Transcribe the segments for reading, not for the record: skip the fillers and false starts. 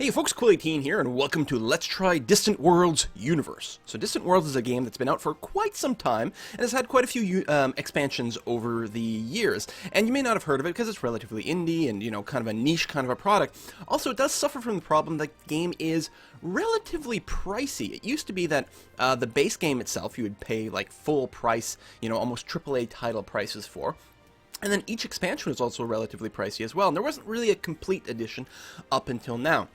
Hey folks, Cool18 here, and welcome to Let's Try Distant Worlds Universe. So Distant Worlds is a game that's been out for quite some time, and has had quite a few expansions over the years. And you may not have heard of it because it's relatively indie and, kind of a niche kind of a product. Also, it does suffer from the problem that the game is relatively pricey. It used to be that the base game itself you would pay like full price, almost AAA title prices for. And then each expansion was also relatively pricey as well, and there wasn't really a complete edition up until now.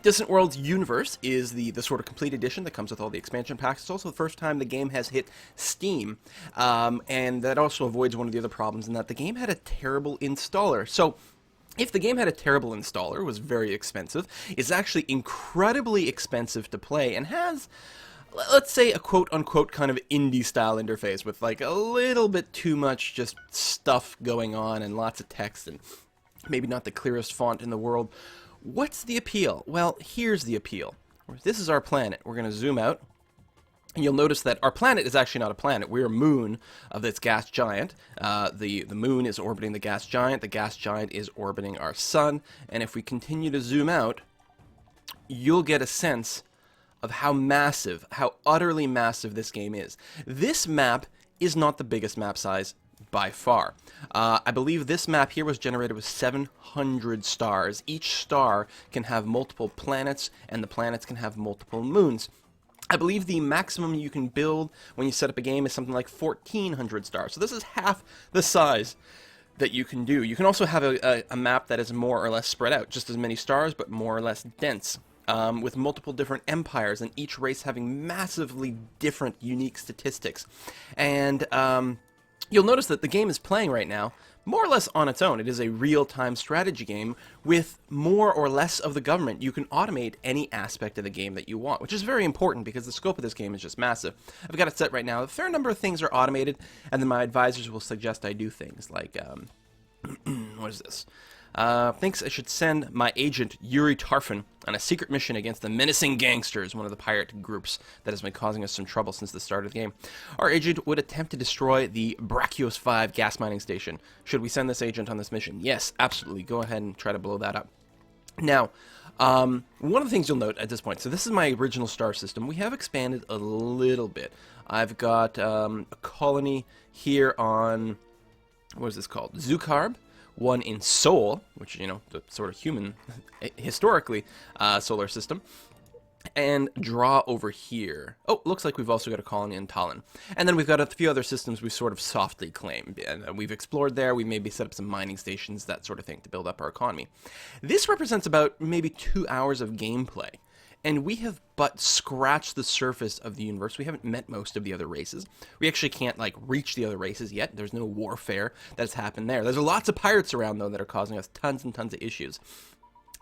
Distant Worlds Universe is the sort of complete edition that comes with all the expansion packs. It's also the first time the game has hit Steam, and that also avoids one of the other problems in that the game had a terrible installer. So if the game had a terrible installer, it was very expensive, it's actually incredibly expensive to play and has, let's say, a quote-unquote kind of indie-style interface with like a little bit too much just stuff going on and lots of text and maybe not the clearest font in the world. What's the appeal? Well, here's the appeal. This is our planet. We're going to zoom out, and you'll notice that our planet is actually not a planet. We're a moon of this gas giant. The moon is orbiting the gas giant is orbiting our sun, and if we continue to zoom out, you'll get a sense of how massive, how utterly massive this game is. This map is not the biggest map size by far. I believe this map here was generated with 700 stars. Each star can have multiple planets, and the planets can have multiple moons. I believe the maximum you can build when you set up a game is something like 1,400 stars. So this is half the size that you can do. You can also have a map that is more or less spread out, just as many stars, but more or less dense. With multiple different empires, and each race having massively different, unique statistics. And you'll notice that the game is playing right now more or less on its own. It is a real-time strategy game with more or less of the government. You can automate any aspect of the game that you want, which is very important because the scope of this game is just massive. I've got it set right now. A fair number of things are automated, and then my advisors will suggest I do things like, what is this? Thinks I should send my agent, Yuri Tarfin, on a secret mission against the Menacing Gangsters, one of the pirate groups that has been causing us some trouble since the start of the game. Our agent would attempt to destroy the Brachios 5 gas mining station. Should we send this agent on this mission? Yes, absolutely. Go ahead and try to blow that up. Now, one of the things you'll note at this point, so this is my original star system. We have expanded a little bit. I've got a colony here on, what is this called? Zucarb. One in Sol, which, the sort of human, historically, solar system, and draw over here. Oh, looks like we've also got a colony in Tallinn. And then we've got a few other systems we sort of softly claimed, and we've explored there. We maybe set up some mining stations, that sort of thing, to build up our economy. This represents about maybe 2 hours of gameplay. And we have but scratched the surface of the universe. We haven't met most of the other races. We actually can't, reach the other races yet. There's no warfare that's happened there. There's lots of pirates around, though, that are causing us tons and tons of issues.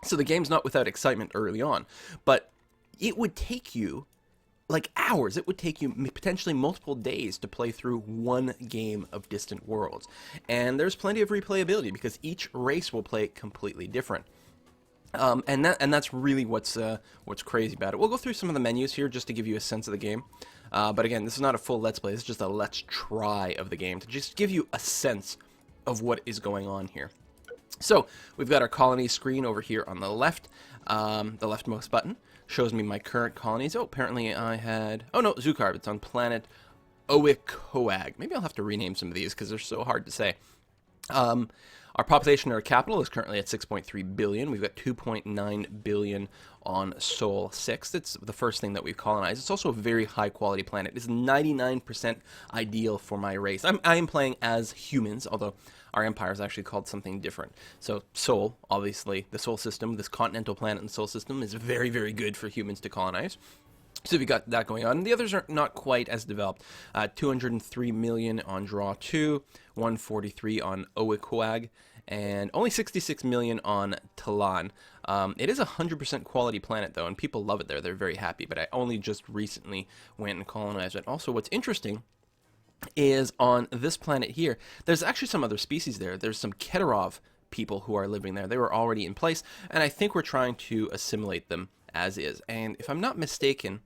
So the game's not without excitement early on. But it would take you, hours. It would take you potentially multiple days to play through one game of Distant Worlds. And there's plenty of replayability, because each race will play completely different. And that's really what's crazy about it. We'll go through some of the menus here just to give you a sense of the game. But again, this is not a full Let's Play. This is just a Let's Try of the game to just give you a sense of what is going on here. So we've got our colony screen over here on the left. The leftmost button shows me my current colonies. Oh, apparently I had... Oh, no, Zucarb. It's on planet Oikoag. Maybe I'll have to rename some of these because they're so hard to say. Our population or capital is currently at 6.3 billion. We've got 2.9 billion on Sol 6. It's the first thing that we've colonized. It's also a very high quality planet. It's 99% ideal for my race. I am playing as humans, although our empire is actually called something different. So Sol, obviously, the Sol system, this continental planet in the Sol system, is very, very good for humans to colonize. So we've got that going on. The others are not quite as developed. 203 million on Draw 2, 143 on Oikoag, and only 66 million on Talon. It is a 100% quality planet, though, and people love it there. They're very happy, but I only just recently went and colonized it. Also, what's interesting is on this planet here, there's actually some other species there. There's some Keterov people who are living there. They were already in place, and I think we're trying to assimilate them as is. And if I'm not mistaken,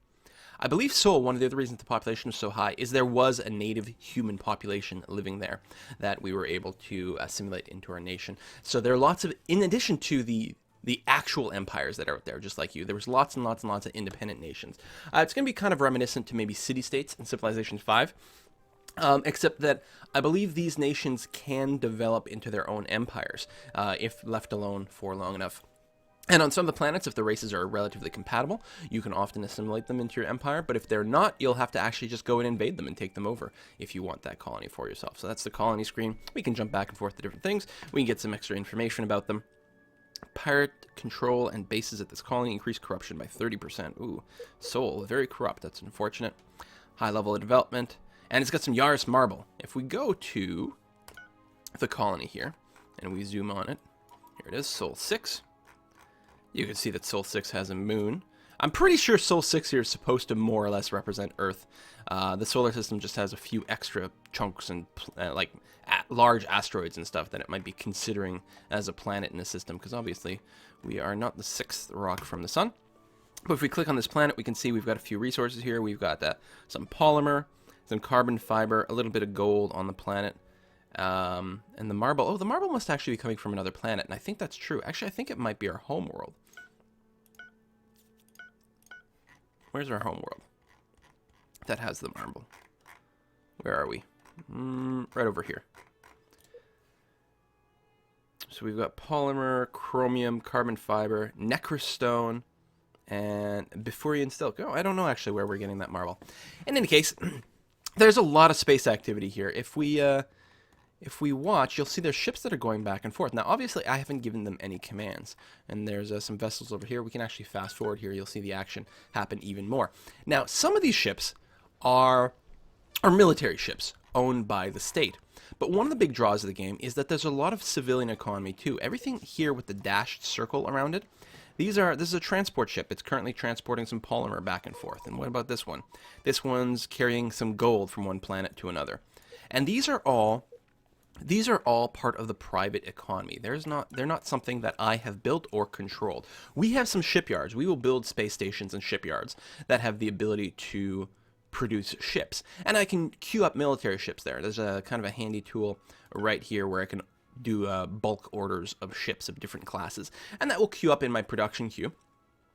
I believe Sol, one of the other reasons the population is so high, is there was a native human population living there that we were able to assimilate into our nation. So there are lots of, in addition to the the actual empires that are out there, just like you. There was lots and lots and lots of independent nations. It's going to be kind of reminiscent to maybe city-states in Civilization 5, except that I believe these nations can develop into their own empires if left alone for long enough. And on some of the planets, if the races are relatively compatible, you can often assimilate them into your empire. But if they're not, you'll have to actually just go and invade them and take them over if you want that colony for yourself. So that's the colony screen. We can jump back and forth to different things. We can get some extra information about them. Pirate control and bases at this colony increase corruption by 30%. Ooh, Sol, very corrupt. That's unfortunate. High level of development. And it's got some Yaris marble. If we go to the colony here, and we zoom on it, here it is, Sol 6. You can see that Sol 6 has a moon. I'm pretty sure Sol 6 here is supposed to more or less represent Earth. The solar system just has a few extra chunks and like large asteroids and stuff that it might be considering as a planet in the system, because obviously we are not the 6th rock from the sun. But if we click on this planet, we can see we've got a few resources here. We've got some polymer, some carbon fiber, a little bit of gold on the planet. And the marble, oh, the marble must actually be coming from another planet, and I think that's true. Actually, I think it might be our home world. Where's our home world that has the marble? Where are we? Right over here. So we've got polymer, chromium, carbon fiber, necrostone, and Bifurian silk. Oh, I don't know actually where we're getting that marble. In any case, there's a lot of space activity here. If we watch, you'll see there's ships that are going back and forth. Now, obviously, I haven't given them any commands. And there's some vessels over here. We can actually fast forward here. You'll see the action happen even more. Now, some of these ships are military ships owned by the state. But one of the big draws of the game is that there's a lot of civilian economy, too. Everything here with the dashed circle around it, this is a transport ship. It's currently transporting some polymer back and forth. And what about this one? This one's carrying some gold from one planet to another. And these are all part of the private economy. They're not something that I have built or controlled. We have some shipyards. We will build space stations and shipyards that have the ability to produce ships. And I can queue up military ships there. There's a kind of a handy tool right here where I can do bulk orders of ships of different classes. And that will queue up in my production queue.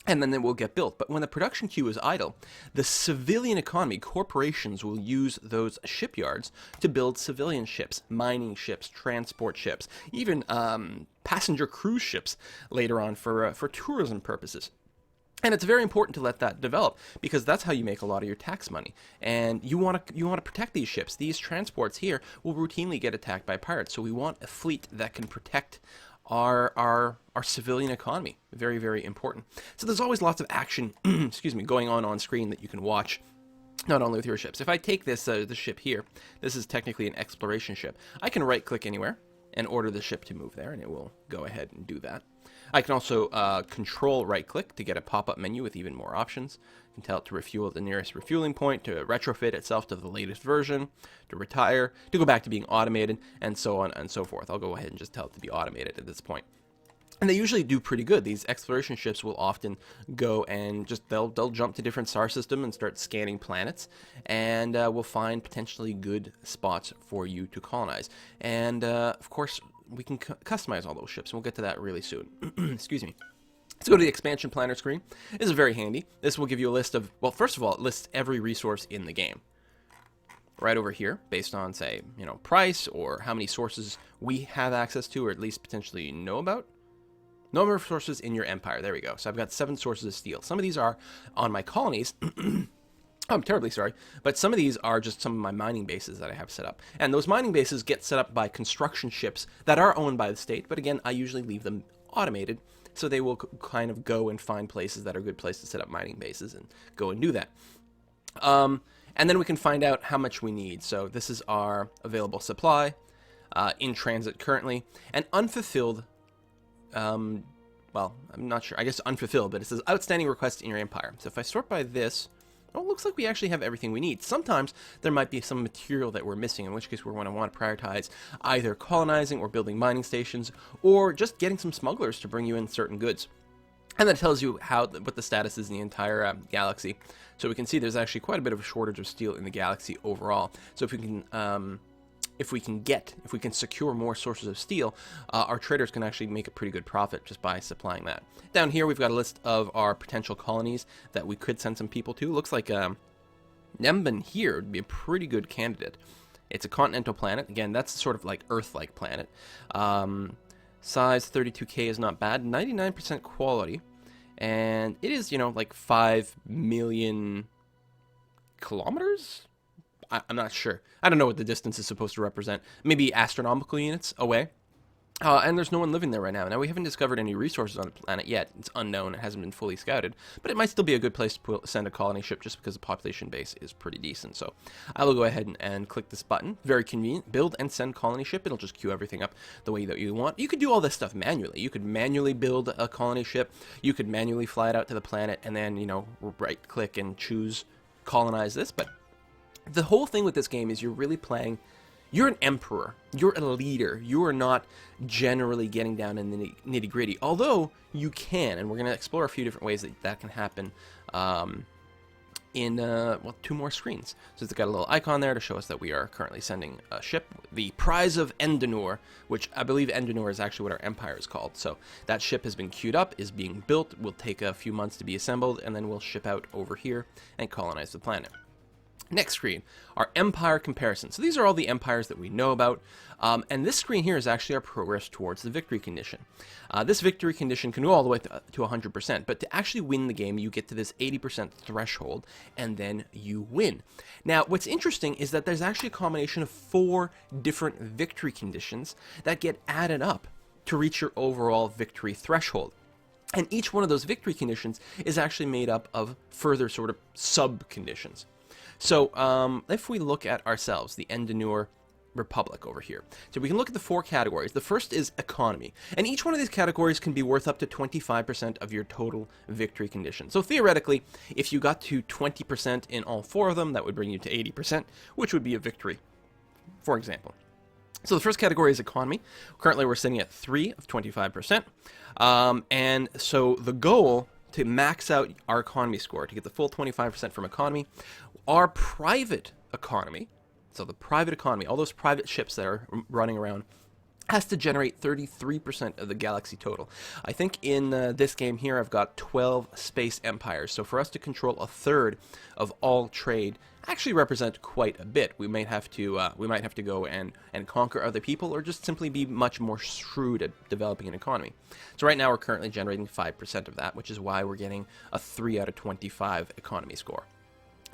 And then they will get built. But when the production queue is idle, the civilian economy, corporations will use those shipyards to build civilian ships, mining ships, transport ships, even passenger cruise ships later on for tourism purposes. And it's very important to let that develop, because that's how you make a lot of your tax money. And you want to protect these ships. These transports here will routinely get attacked by pirates. So we want a fleet that can protect our civilian economy. Very, very important. So there's always lots of action, excuse me, going on screen that you can watch, not only with your ships. If I take this the ship here, this is technically an exploration ship. I can right-click anywhere and order the ship to move there, and it will go ahead and do that. I can also control right-click to get a pop-up menu with even more options. You can tell it to refuel at the nearest refueling point, to retrofit itself to the latest version, to retire, to go back to being automated, and so on and so forth. I'll go ahead and just tell it to be automated at this point. And they usually do pretty good. These exploration ships will often go and they'll jump to different star system and start scanning planets, and will find potentially good spots for you to colonize. And of course, we can customize all those ships, and we'll get to that really soon. Excuse me. Let's go to the expansion planner screen. This is very handy. This will give you a list of, well, first of all, it lists every resource in the game. Right over here, based on, say, price or how many sources we have access to, or at least potentially know about. Number of sources in your empire. There we go. So I've got 7 sources of steel. Some of these are on my colonies. I'm terribly sorry, but some of these are just some of my mining bases that I have set up. And those mining bases get set up by construction ships that are owned by the state, but again, I usually leave them automated, so they will kind of go and find places that are good places to set up mining bases and go and do that. And then we can find out how much we need. So this is our available supply, in transit currently, and unfulfilled, well, I'm not sure, I guess unfulfilled, but it says outstanding requests in your empire. So if I sort by this, oh, it looks like we actually have everything we need. Sometimes there might be some material that we're missing, in which case we're going to want to prioritize either colonizing or building mining stations, or just getting some smugglers to bring you in certain goods. And that tells you what the status is in the entire galaxy. So we can see there's actually quite a bit of a shortage of steel in the galaxy overall. So if we can if we can secure more sources of steel, our traders can actually make a pretty good profit just by supplying that. Down here, we've got a list of our potential colonies that we could send some people to. Looks like Nemban here would be a pretty good candidate. It's a continental planet. Again, that's sort of like Earth-like planet. Size 32K is not bad. 99% quality. And it is, like 5 million kilometers? I'm not sure. I don't know what the distance is supposed to represent. Maybe astronomical units away. And there's no one living there right now. Now, we haven't discovered any resources on the planet yet. It's unknown. It hasn't been fully scouted. But it might still be a good place to send a colony ship just because the population base is pretty decent. So I will go ahead and click this button. Very convenient. Build and send colony ship. It'll just queue everything up the way that you want. You could do all this stuff manually. You could manually build a colony ship. You could manually fly it out to the planet and then, right-click and choose colonize this. But the whole thing with this game is you're really playing... You're an emperor. You're a leader. You are not generally getting down in the nitty-gritty, although you can, and we're going to explore a few different ways that can happen in, 2 more screens. So it's got a little icon there to show us that we are currently sending a ship, the Prize of Endenor, which I believe Endenor is actually what our empire is called. So that ship has been queued up, is being built, will take a few months to be assembled, and then we'll ship out over here and colonize the planet. Next screen, our empire comparison. So these are all the empires that we know about. And this screen here is actually our progress towards the victory condition. This victory condition can go all the way to 100%, but to actually win the game, you get to this 80% threshold, and then you win. Now, what's interesting is that there's actually a combination of 4 different victory conditions that get added up to reach your overall victory threshold. And each one of those victory conditions is actually made up of further sort of sub-conditions. So if we look at ourselves, the Endenor Republic over here. So we can look at the 4 categories. The first is economy. And each one of these categories can be worth up to 25% of your total victory condition. So theoretically, if you got to 20% in all 4 of them, that would bring you to 80%, which would be a victory, for example. So the first category is economy. Currently, we're sitting at 3 of 25%. And so the goal to max out our economy score, to get the full 25% from economy, our private economy, so the private economy, all those private ships that are running around, has to generate 33% of the galaxy total. I think in this game here, I've got 12 space empires. So for us to control a third of all trade actually represent quite a bit. We might have to go and conquer other people, or just simply be much more shrewd at developing an economy. So right now we're currently generating 5% of that, which is why we're getting a 3 out of 25 economy score.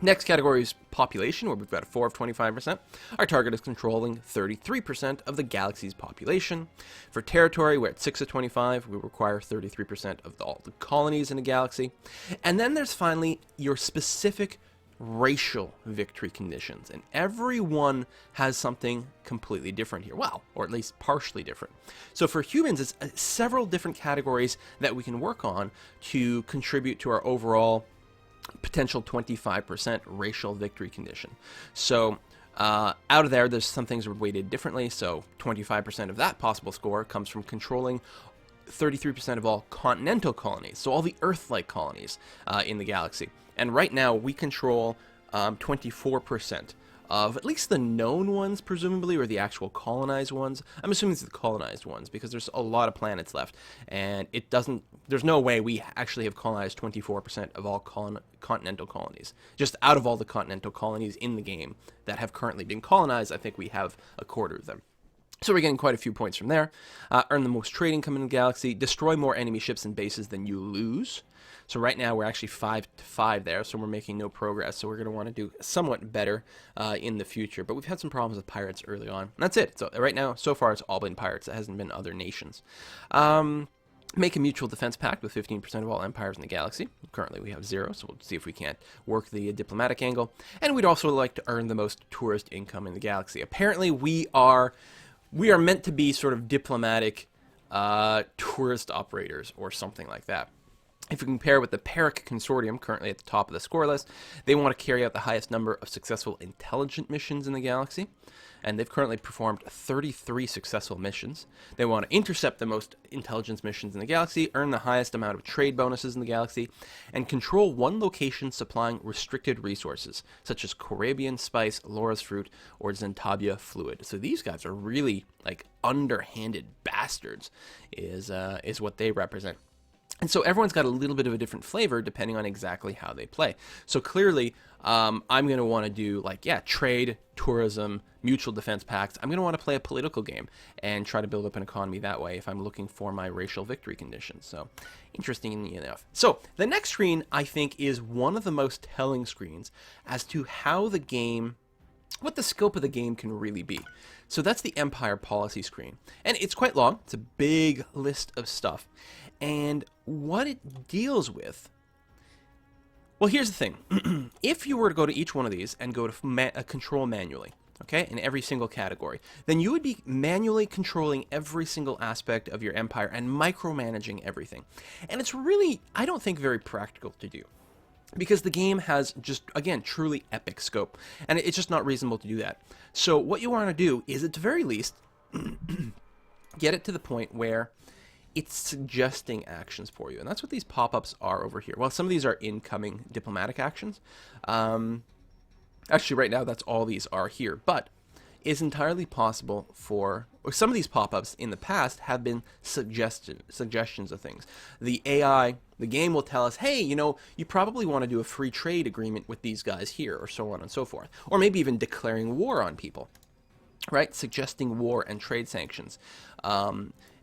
Next category is population, where we've got a 4 of 25%. Our target is controlling 33% of the galaxy's population. For territory, we're at 6 of 25. We require 33% of all the colonies in the galaxy. And then there's finally your specific racial victory conditions. And every one has something completely different here. Well, or at least partially different. So for humans, it's several different categories that we can work on to contribute to our overall potential 25% racial victory condition. So out of there's some things are weighted differently. So 25% of that possible score comes from controlling 33% of all continental colonies, so all the Earth-like colonies in the galaxy. And right now we control 24% of at least the known ones, presumably, or the actual colonized ones. I'm assuming it's the colonized ones because there's a lot of planets left, and there's no way we actually have colonized 24% of all continental colonies. Just out of all the continental colonies in the game that have currently been colonized, I think we have a quarter of them. So we're getting quite a few points from there. Earn the most trading coming in the galaxy. Destroy more enemy ships and bases than you lose. So right now we're actually 5-5 there, so we're making no progress. So we're going to want to do somewhat better in the future. But we've had some problems with pirates early on. And that's it. So right now, so far, it's all been pirates. It hasn't been other nations. Make a mutual defense pact with 15% of all empires in the galaxy. Currently we have 0, so we'll see if we can't work the diplomatic angle. And we'd also like to earn the most tourist income in the galaxy. Apparently we are meant to be sort of diplomatic tourist operators or something like that. If you compare with the Peric Consortium, currently at the top of the score list, they want to carry out the highest number of successful intelligent missions in the galaxy, and they've currently performed 33 successful missions. They want to intercept the most intelligence missions in the galaxy, earn the highest amount of trade bonuses in the galaxy, and control one location supplying restricted resources, such as Corabian spice, Laura's fruit, or Zentabia fluid. So these guys are really like underhanded bastards, is what they represent. And so everyone's got a little bit of a different flavor depending on exactly how they play. So clearly, I'm going to want to do trade, tourism, mutual defense pacts. I'm going to want to play a political game and try to build up an economy that way if I'm looking for my racial victory conditions. So interesting enough. So the next screen, I think, is one of the most telling screens as to how the game, what the scope of the game can really be. So that's the Empire policy screen. And it's quite long. It's a big list of stuff. And what it deals with, well, here's the thing. If you were to go to each one of these and go to control manually, okay, in every single category, then you would be manually controlling every single aspect of your empire and micromanaging everything. And it's really, I don't think, very practical to do, because the game has just, again, truly epic scope, and it's just not reasonable to do that. So what you want to do is, at the very least, get it to the point where it's suggesting actions for you. And that's what these pop-ups are over here. Well, some of these are incoming diplomatic actions. Actually, right now, that's all these are here. But it's entirely possible for, or some of these pop-ups in the past have been suggestions of things. The AI, the game will tell us, hey, you know, you probably want to do a free trade agreement with these guys here, or so on and so forth. Or maybe even declaring war on people, right? Suggesting war and trade sanctions.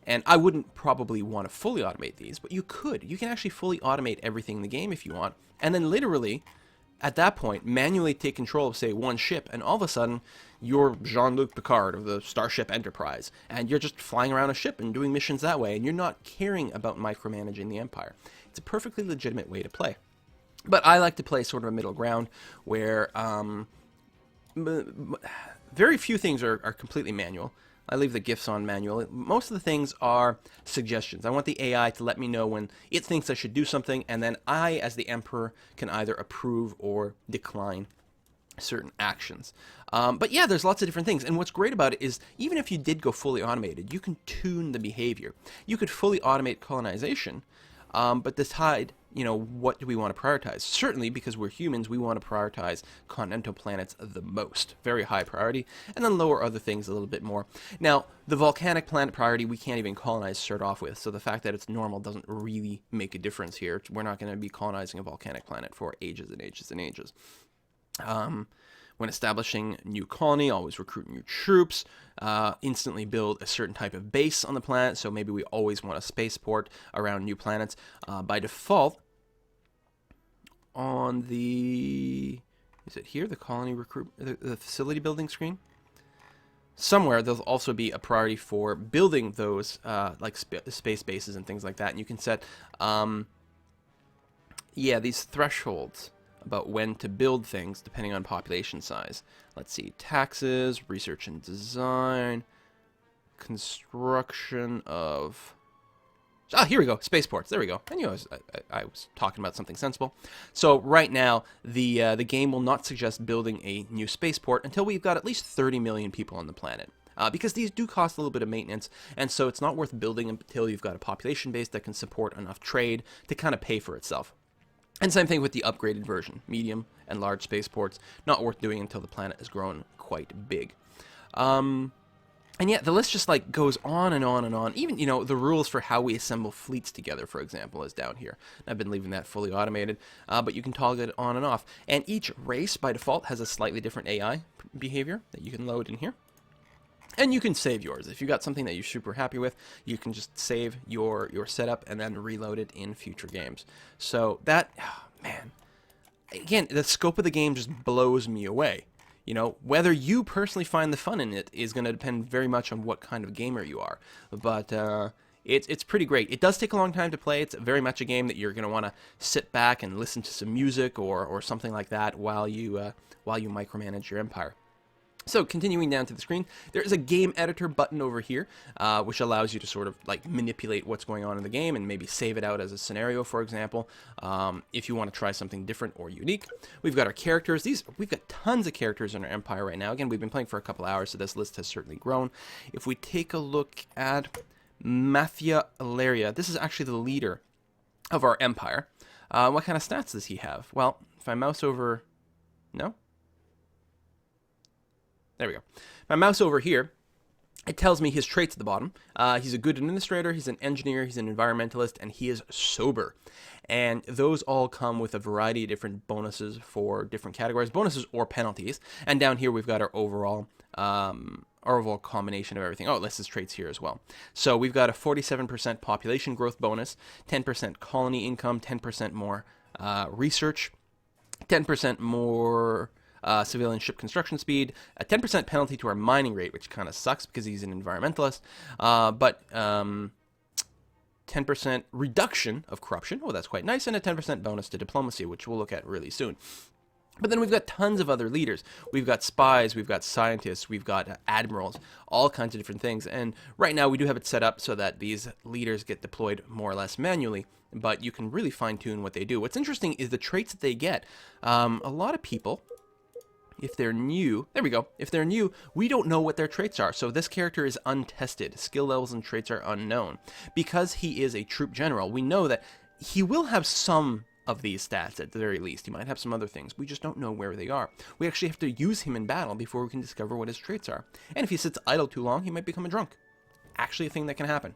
And I wouldn't probably want to fully automate these, but you could. You can actually fully automate everything in the game if you want. And then literally, at that point, manually take control of, say, one ship, and all of a sudden, you're Jean-Luc Picard of the Starship Enterprise, and you're just flying around a ship and doing missions that way, and you're not caring about micromanaging the Empire. It's a perfectly legitimate way to play. But I like to play sort of a middle ground where very few things are completely manual. I leave the GIFs on manual. Most of the things are suggestions. I want the AI to let me know when it thinks I should do something, and then I, as the Emperor, can either approve or decline certain actions. But yeah, there's lots of different things. And what's great about it is, even if you did go fully automated, you can tune the behavior. You could fully automate colonization, but decide, you know, what do we want to prioritize? Certainly, because we're humans, we want to prioritize continental planets the most. Very high priority. And then lower other things a little bit more. Now, the volcanic planet priority, we can't even colonize to start off with. So the fact that it's normal doesn't really make a difference here. We're not going to be colonizing a volcanic planet for ages and ages and ages. When establishing new colony, always recruit new troops, instantly build a certain type of base on the planet, so maybe we always want a spaceport around new planets. By default, on the, is it here, the colony recruit, the facility building screen? Somewhere there'll also be a priority for building those like space bases and things like that, and you can set, these thresholds about when to build things depending on population size. Let's see, taxes, research and design, construction of... here we go, spaceports. There we go. I knew I was talking about something sensible. So right now, the game will not suggest building a new spaceport until we've got at least 30 million people on the planet. Because these do cost a little bit of maintenance, and so it's not worth building until you've got a population base that can support enough trade to kind of pay for itself. And same thing with the upgraded version, medium and large spaceports, not worth doing until the planet has grown quite big. And yeah, the list just like goes on and on and on. Even, you know, the rules for how we assemble fleets together, for example, is down here. And I've been leaving that fully automated, but you can toggle it on and off. And each race, by default, has a slightly different AI behavior that you can load in here. And you can save yours. If you've got something that you're super happy with, you can just save your setup and then reload it in future games. So that, man, again, the scope of the game just blows me away. You know, whether you personally find the fun in it is going to depend very much on what kind of gamer you are. But it's pretty great. It does take a long time to play. It's very much a game that you're going to want to sit back and listen to some music or something like that while you micromanage your empire. So continuing down to the screen, there is a game editor button over here, which allows you to sort of like manipulate what's going on in the game and maybe save it out as a scenario, for example, if you want to try something different or unique. We've got our characters. We've got tons of characters in our empire right now. Again, we've been playing for a couple hours, so this list has certainly grown. If we take a look at Mafia Ilaria, this is actually the leader of our empire. What kind of stats does he have? Well, if I mouse over... No? There we go. My mouse over here, it tells me his traits at the bottom. He's a good administrator, he's an engineer, he's an environmentalist, and he is sober. And those all come with a variety of different bonuses for different categories, bonuses or penalties. And down here we've got our overall combination of everything. Oh, it lists his traits here as well. So we've got a 47% population growth bonus, 10% colony income, 10% more research, 10% more... civilian ship construction speed, a 10% penalty to our mining rate, which kind of sucks because he's an environmentalist, but 10% reduction of corruption, oh, that's quite nice, and a 10% bonus to diplomacy, which we'll look at really soon. But then we've got tons of other leaders. We've got spies, we've got scientists, we've got admirals, all kinds of different things. And right now we do have it set up so that these leaders get deployed more or less manually, but you can really fine-tune what they do. What's interesting is the traits that they get. A lot of people... If they're new, there we go. If they're new, we don't know what their traits are. So this character is untested. Skill levels and traits are unknown. Because he is a troop general, we know that he will have some of these stats at the very least. He might have some other things. We just don't know where they are. We actually have to use him in battle before we can discover what his traits are. And if he sits idle too long, he might become a drunk. Actually a thing that can happen.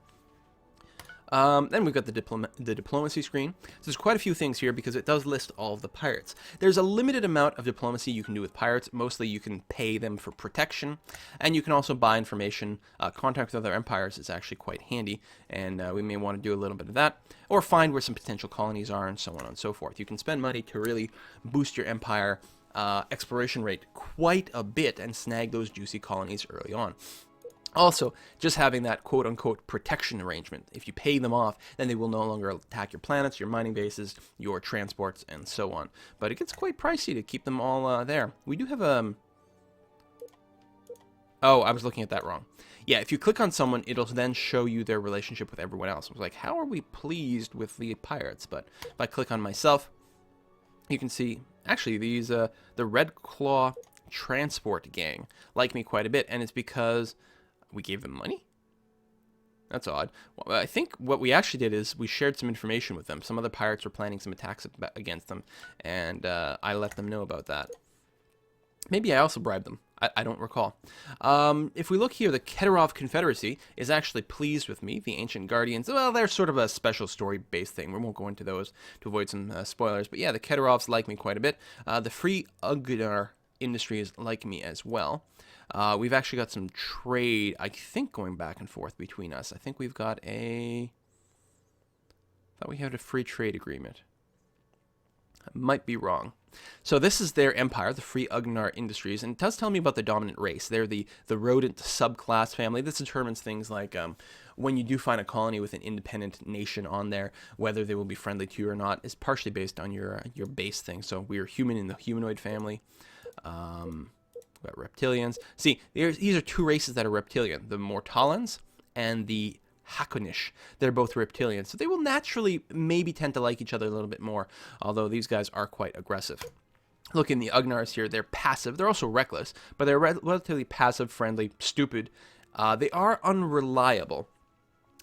Then we've got the diplomacy screen. So there's quite a few things here because it does list all of the pirates. There's a limited amount of diplomacy you can do with pirates. Mostly you can pay them for protection, and you can also buy information. Contact with other empires is actually quite handy, and we may want to do a little bit of that, or find where some potential colonies are, and so on and so forth. You can spend money to really boost your empire exploration rate quite a bit and snag those juicy colonies early on. Also, just having that quote-unquote protection arrangement. If you pay them off, then they will no longer attack your planets, your mining bases, your transports, and so on. But it gets quite pricey to keep them all there. We do have a... Oh, I was looking at that wrong. Yeah, if you click on someone, it'll then show you their relationship with everyone else. I was like, how are we pleased with the pirates? But if I click on myself, you can see, actually, these the Red Claw Transport Gang like me quite a bit, and it's because... we gave them money? That's odd. Well, I think what we actually did is we shared some information with them. Some other pirates were planning some attacks against them, and I let them know about that. Maybe I also bribed them. I don't recall. If we look here, the Keterov Confederacy is actually pleased with me. The Ancient Guardians, well, they're sort of a special story-based thing. We won't go into those to avoid some spoilers. But yeah, the Keterovs like me quite a bit. The Free Ugnar Industries like me as well. We've actually got some trade, I think, going back and forth between us. I think we've got I thought we had a free trade agreement. I might be wrong. So this is their empire, the Free Ugnar Industries, and it does tell me about the dominant race. They're the rodent subclass family. This determines things like when you do find a colony with an independent nation on there, whether they will be friendly to you or not is partially based on your base thing. So we are human in the humanoid family. We've got reptilians. See, these are two races that are reptilian. The Mortallans and the Hakonish. They're both reptilians. So they will naturally maybe tend to like each other a little bit more, although these guys are quite aggressive. Look, in the Ugnars here, they're passive. They're also reckless, but they're relatively passive, friendly, stupid. They are unreliable.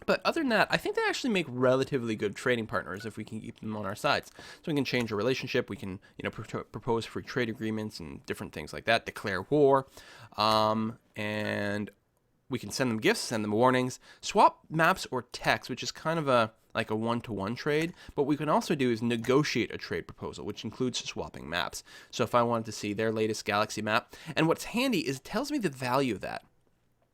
But other than that, I think they actually make relatively good trading partners if we can keep them on our sides. So we can change a relationship, we can, propose free trade agreements and different things like that, declare war, and we can send them gifts, send them warnings, swap maps or text, which is kind of like a one-to-one trade. But what we can also do is negotiate a trade proposal, which includes swapping maps. So if I wanted to see their latest galaxy map, and what's handy is it tells me the value of that.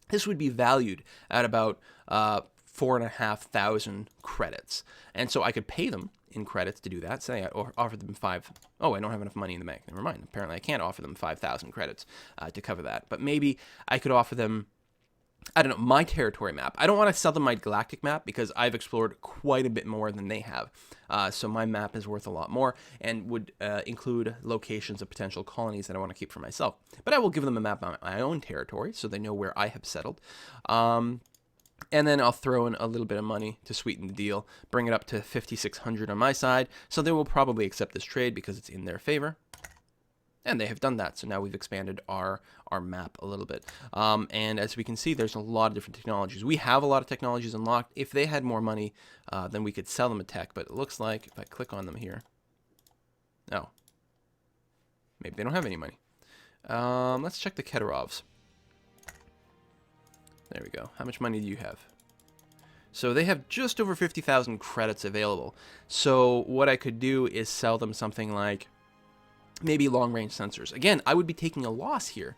This would be valued at about 4,500 credits. And so I could pay them in credits to do that. Say I offer them I don't have enough money in the bank. Never mind. Apparently I can't offer them 5,000 credits to cover that. But maybe I could offer them I don't know, my territory map. I don't want to sell them my galactic map because I've explored quite a bit more than they have. So my map is worth a lot more and would include locations of potential colonies that I want to keep for myself. But I will give them a map on my own territory so they know where I have settled. And then I'll throw in a little bit of money to sweeten the deal, bring it up to 5,600 on my side. So they will probably accept this trade because it's in their favor. And they have done that, so now we've expanded our map a little bit. And as we can see, there's a lot of different technologies. We have a lot of technologies unlocked. If they had more money, then we could sell them a tech. But it looks like, if I click on them here, oh, maybe they don't have any money. Let's check the Keterovs. There we go. How much money do you have? So they have just over 50,000 credits available. So what I could do is sell them something like maybe long-range sensors. Again, I would be taking a loss here,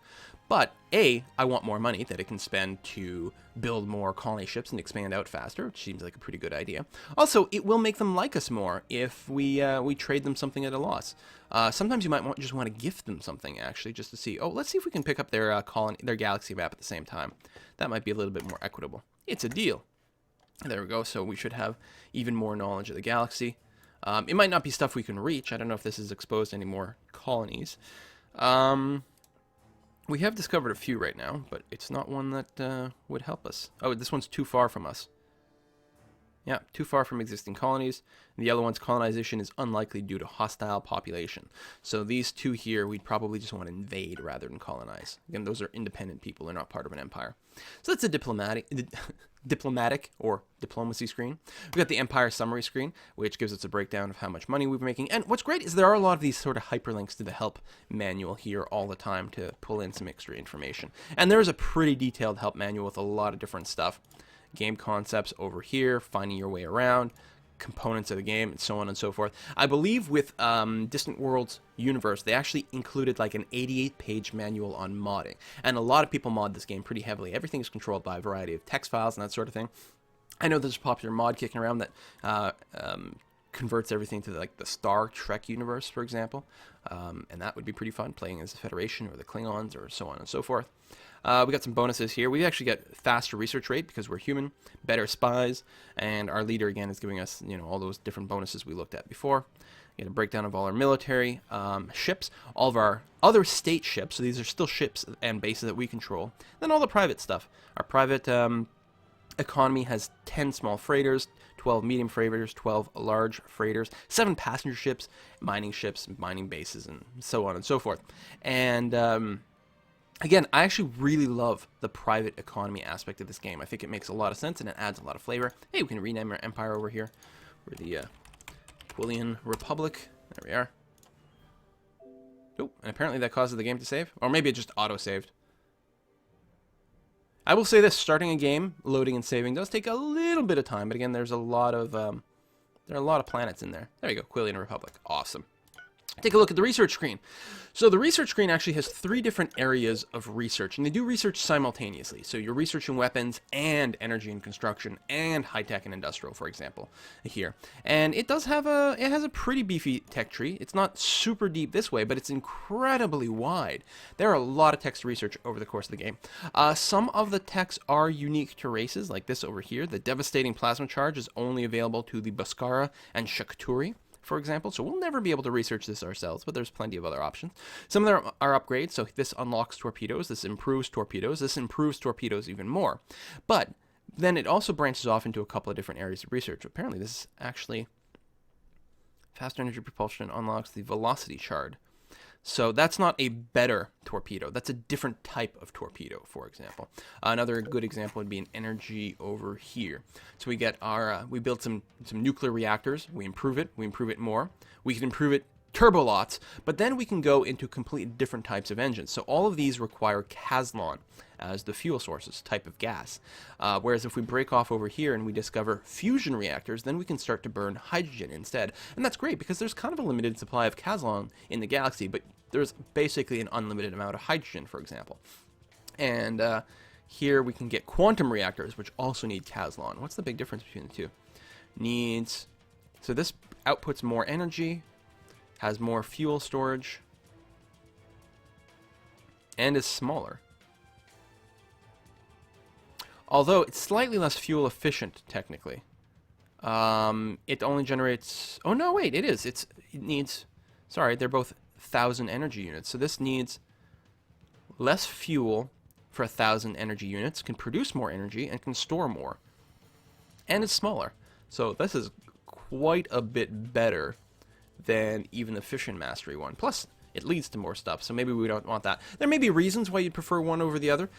but A, I want more money that it can spend to build more colony ships and expand out faster, which seems like a pretty good idea. Also, it will make them like us more if we trade them something at a loss. Sometimes you might just want to gift them something, actually, just to see, oh, let's see if we can pick up their their galaxy map at the same time. That might be a little bit more equitable. It's a deal. There we go, so we should have even more knowledge of the galaxy. It might not be stuff we can reach. I don't know if this is exposed to any more colonies. We have discovered a few right now, but it's not one that would help us. Oh, this one's too far from us. Yeah, too far from existing colonies. The yellow one's colonization is unlikely due to hostile population. So these two here, we'd probably just want to invade rather than colonize. Again, those are independent people. They're not part of an empire. So that's a diplomatic or diplomacy screen. We've got the Empire summary screen, which gives us a breakdown of how much money we're making. And what's great is there are a lot of these sort of hyperlinks to the help manual here all the time to pull in some extra information. And there is a pretty detailed help manual with a lot of different stuff. Game concepts over here, finding your way around, components of the game, and so on and so forth. I believe with Distant Worlds Universe, they actually included like an 88-page manual on modding. And a lot of people mod this game pretty heavily. Everything is controlled by a variety of text files and that sort of thing. I know there's a popular mod kicking around that converts everything to like the Star Trek universe, for example. And that would be pretty fun, playing as the Federation or the Klingons or so on and so forth. We got some bonuses here. We actually get faster research rate because we're human, better spies, and our leader again is giving us, you know, all those different bonuses we looked at before. We get a breakdown of all our military ships, all of our other state ships. So these are still ships and bases that we control. Then all the private stuff. Our private economy has 10 small freighters, 12 medium freighters, 12 large freighters, 7 passenger ships, mining bases, and so on and so forth. And again, I actually really love the private economy aspect of this game. I think it makes a lot of sense and it adds a lot of flavor. Hey, we can rename our empire over here. We're the Quillian Republic. There we are. Oh, and apparently that causes the game to save. Or maybe it just auto-saved. I will say this, starting a game, loading and saving does take a little bit of time, but again, there's a lot of there are a lot of planets in there. There you go, Quillian Republic. Awesome. Take a look at the research screen. So the research screen actually has 3 different areas of research, and they do research simultaneously. So you're researching weapons and energy and construction and high-tech and industrial, for example, here. And it does have it has a pretty beefy tech tree. It's not super deep this way, but it's incredibly wide. There are a lot of text to research over the course of the game. Some of the techs are unique to races, like this over here. The devastating plasma charge is only available to the Beskara and Shakturi, for example, so we'll never be able to research this ourselves, but there's plenty of other options. Some of them are upgrades, so this unlocks torpedoes, this improves torpedoes even more. But then it also branches off into a couple of different areas of research. Apparently this is actually faster energy propulsion unlocks the velocity shard. So that's not a better torpedo. That's a different type of torpedo, for example. Another good example would be an energy over here. So we get our, we build some nuclear reactors. We improve it more. We can improve it turbo lots, but then we can go into completely different types of engines. So all of these require Caslon as the fuel sources, type of gas. Whereas if we break off over here and we discover fusion reactors, then we can start to burn hydrogen instead. And that's great because there's kind of a limited supply of Caslon in the galaxy, but there's basically an unlimited amount of hydrogen, for example. And here we can get quantum reactors, which also need Caslon. What's the big difference between the two? Needs, so this outputs more energy, has more fuel storage, and is smaller. Although it's slightly less fuel efficient, technically. It only generates... Oh, no, wait, it is. It needs... Sorry, they're both 1,000 energy units. So this needs less fuel for 1,000 energy units, can produce more energy, and can store more. And it's smaller. So this is quite a bit better than even the Fission Mastery one. Plus, it leads to more stuff, so maybe we don't want that. There may be reasons why you'd prefer one over the other.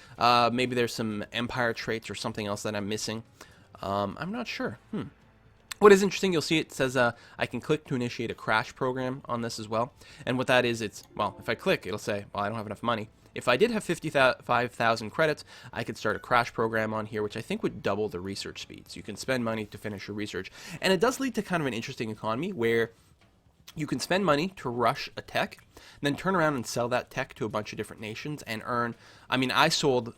Maybe there's some Empire traits or something else that I'm missing. I'm not sure. What is interesting, you'll see it says I can click to initiate a crash program on this as well. And what that is, it's, well, if I click, it'll say, well, I don't have enough money. If I did have 55,000 credits, I could start a crash program on here, which I think would double the research speed. So you can spend money to finish your research. And it does lead to kind of an interesting economy where you can spend money to rush a tech, then turn around and sell that tech to a bunch of different nations and earn... I mean, I sold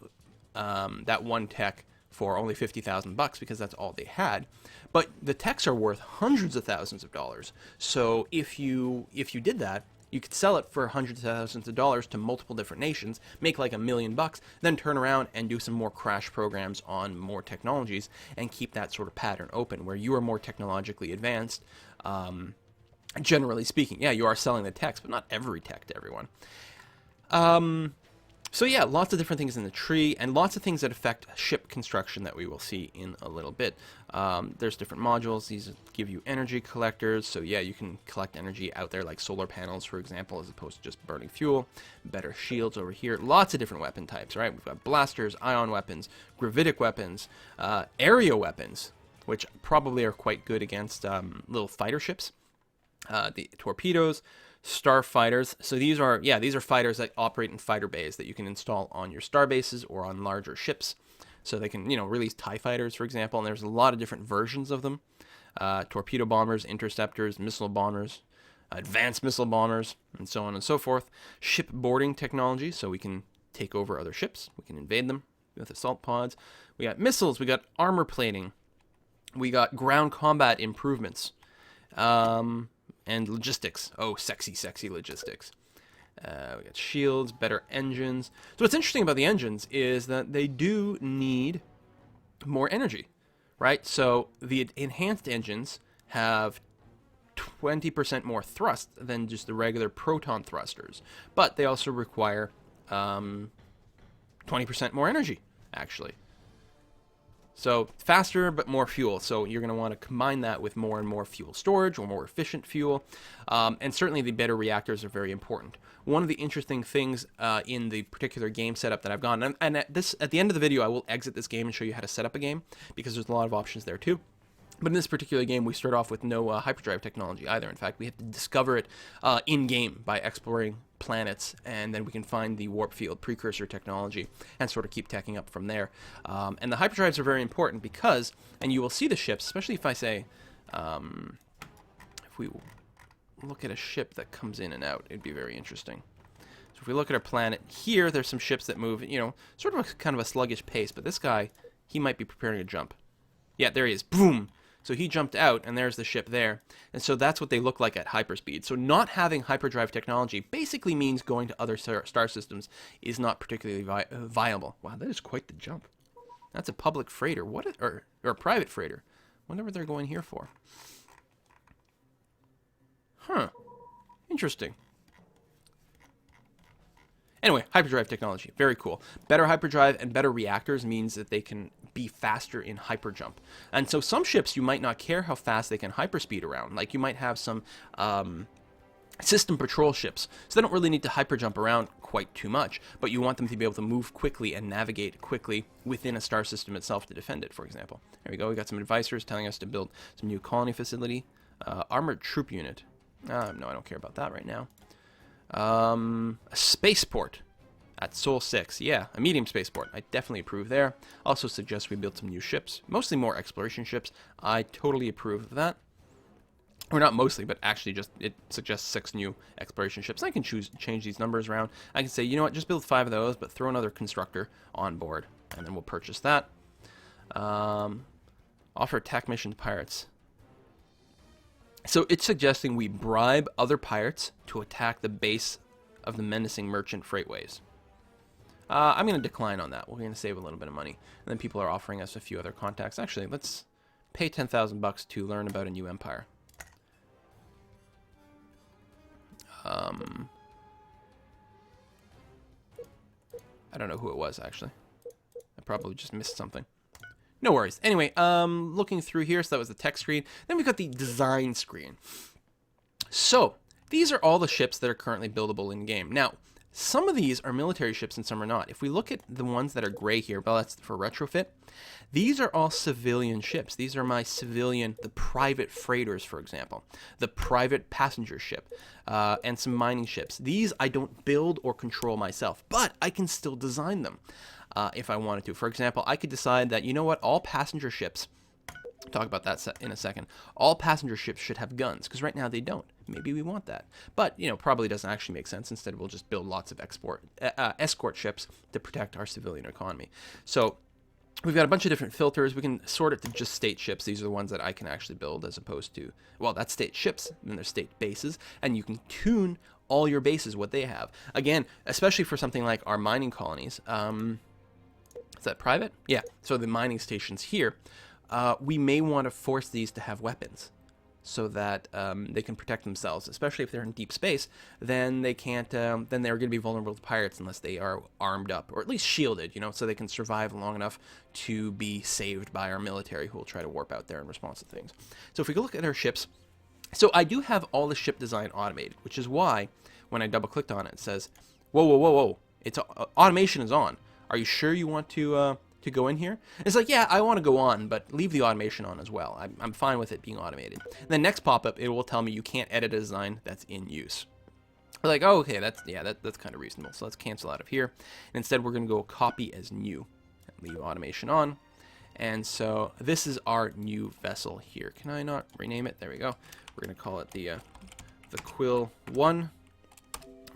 that one tech for only 50,000 bucks because that's all they had. But the techs are worth hundreds of thousands of dollars. So if you did that, you could sell it for hundreds of thousands of dollars to multiple different nations, make like $1 million bucks, then turn around and do some more crash programs on more technologies and keep that sort of pattern open where you are more technologically advanced. Generally speaking, yeah, you are selling the techs, but not every tech to everyone. So yeah, lots of different things in the tree, and lots of things that affect ship construction that we will see in a little bit. There's different modules. These give you energy collectors, so yeah, you can collect energy out there, like solar panels, for example, as opposed to just burning fuel. Better shields over here. Lots of different weapon types, right? We've got blasters, ion weapons, gravitic weapons, area weapons, which probably are quite good against little fighter ships. The torpedoes, starfighters. So these are fighters that operate in fighter bays that you can install on your star bases or on larger ships. So they can, release TIE fighters, for example, and there's a lot of different versions of them. Torpedo bombers, interceptors, missile bombers, advanced missile bombers, and so on and so forth. Ship boarding technology, so we can take over other ships. We can invade them with assault pods. We got missiles. We got armor plating. We got ground combat improvements. And logistics. Oh, sexy, sexy logistics. We got shields, better engines. So what's interesting about the engines is that they do need more energy, right? So the enhanced engines have 20% more thrust than just the regular proton thrusters. But they also require 20% more energy, actually. So faster, but more fuel. So you're going to want to combine that with more and more fuel storage or more efficient fuel. And certainly the better reactors are very important. One of the interesting things in the particular game setup that I've gone, and at the end of the video, I will exit this game and show you how to set up a game because there's a lot of options there too. But in this particular game, we start off with no hyperdrive technology either. In fact, we have to discover it in-game by exploring planets, and then we can find the warp field precursor technology and sort of keep teching up from there. And the hyperdrives are very important because, and you will see the ships, especially if I say, if we look at a ship that comes in and out, it'd be very interesting. So if we look at our planet here, there's some ships that move, sort of kind of a sluggish pace, but this guy, he might be preparing a jump. Yeah, there he is. Boom! So he jumped out, and there's the ship there. And so that's what they look like at hyperspeed. So not having hyperdrive technology basically means going to other star systems is not particularly viable. Wow, that is quite the jump. That's a public freighter. Or a private freighter. Wonder what they're going here for. Huh. Interesting. Anyway, hyperdrive technology, very cool. Better hyperdrive and better reactors means that they can be faster in hyperjump. And so some ships, you might not care how fast they can hyperspeed around. Like you might have some system patrol ships. So they don't really need to hyperjump around quite too much, but you want them to be able to move quickly and navigate quickly within a star system itself to defend it, for example. There we go, we got some advisors telling us to build some new colony facility. Armored troop unit. No, I don't care about that right now. A spaceport at Sol 6. Yeah, a medium spaceport. I definitely approve there. Also suggest we build some new ships. Mostly more exploration ships. I totally approve of that. Or not mostly, but actually just it suggests 6 new exploration ships. I can change these numbers around. I can say, you know what, just build 5 of those, but throw another constructor on board. And then we'll purchase that. Offer attack mission to pirates. So it's suggesting we bribe other pirates to attack the base of the menacing merchant freightways. I'm going to decline on that. We're going to save a little bit of money. And then people are offering us a few other contacts. Actually, let's pay 10,000 bucks to learn about a new empire. I don't know who it was, actually. I probably just missed something. No worries. Anyway, looking through here, so that was the tech screen. Then we've got the design screen. So, these are all the ships that are currently buildable in-game. Now, some of these are military ships and some are not. If we look at the ones that are gray here, well, that's for retrofit. These are all civilian ships. These are my civilian, the private freighters, for example, the private passenger ship, and some mining ships. These I don't build or control myself, but I can still design them if I wanted to. For example, I could decide that, you know what, all passenger ships, I'll talk about that in a second, all passenger ships should have guns, because right now they don't. Maybe we want that. But, you know, probably doesn't actually make sense. Instead, we'll just build lots of escort ships to protect our civilian economy. So we've got a bunch of different filters. We can sort it to just state ships. These are the ones that I can actually build as opposed to, well, that's state ships, then there's state bases, and you can tune all your bases, what they have. Again, especially for something like our mining colonies. Is that private? Yeah, so the mining stations here, we may want to force these to have weapons so that they can protect themselves, especially if they're in deep space. Then they can't. Then they're going to be vulnerable to pirates unless they are armed up or at least shielded, you know, so they can survive long enough to be saved by our military, who will try to warp out there in response to things. So if we go look at our ships, so I do have all the ship design automated, which is why when I double clicked on it, it says, "Whoa, whoa, whoa, whoa! It's automation is on. Are you sure you want to go in here?" It's like, yeah, I want to go on, but leave the automation on as well. I'm fine with it being automated. And the next pop-up, it will tell me you can't edit a design that's in use. Like, oh, okay, that's kind of reasonable. So let's cancel out of here. And instead, we're going to go copy as new and leave automation on. And so this is our new vessel here. Can I not rename it? There we go. We're going to call it the Quill 1